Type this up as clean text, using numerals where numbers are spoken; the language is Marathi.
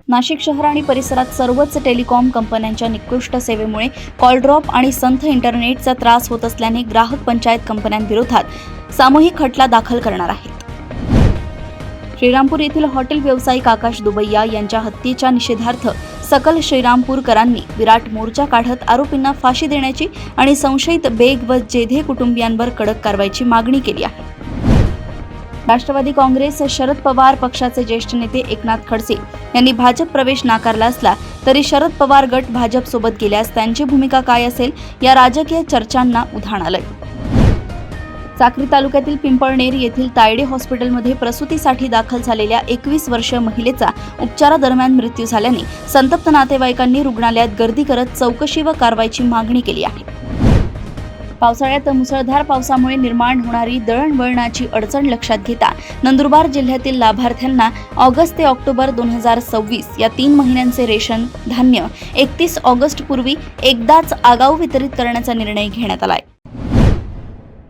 नाशिक शहर आणि परिसरात सर्वच टेलिकॉम कंपन्यांच्या निकृष्ट सेवेमुळे कॉल ड्रॉप आणि संथ इंटरनेटचा त्रास होत असल्याने ग्राहक पंचायत कंपन्यांविरोधात सामूहिक खटला दाखल करणार आहेत. श्रीरामपूर येथील हॉटेल व्यावसायिक आकाश दुबैया यांच्या हत्येच्या निषेधार्थ सकल श्रीरामपूरकरांनी विराट मोर्चा काढत आरोपींना फाशी देण्याची आणि संशयित बेग व जेधे कुटुंबियांवर कडक कारवाईची मागणी केली आहे. राष्ट्रवादी काँग्रेस शरद पवार पक्षाचे ज्येष्ठ नेते एकनाथ खडसे यांनी भाजप प्रवेश नाकारला असला तरी शरद पवार गट भाजपसोबत गेल्यास त्यांची भूमिका काय असेल या राजकीय चर्चांना उधाण आलंय. साक्री तालुक्यातील पिंपळनेर येथील तायडे हॉस्पिटलमध्ये प्रसूतीसाठी दाखल झालेल्या 21 वर्षीय महिलेचा उपचारादरम्यान मृत्यू झाल्याने संतप्त नातेवाईकांनी रुग्णालयात गर्दी करत चौकशी व कारवाईची मागणी केली आहे. पावसाळ्यात मुसळधार पावसामुळे निर्माण होणारी दळणवळणाची अडचण लक्षात घेता नंदुरबार जिल्ह्यातील लाभार्थ्यांना ऑगस्ट ते ऑक्टोबर 2026 या 3 महिन्यांचे रेशन धान्य 31 ऑगस्ट पूर्वी एकदाच आगाऊ वितरित करण्याचा निर्णय घेण्यात आलाय.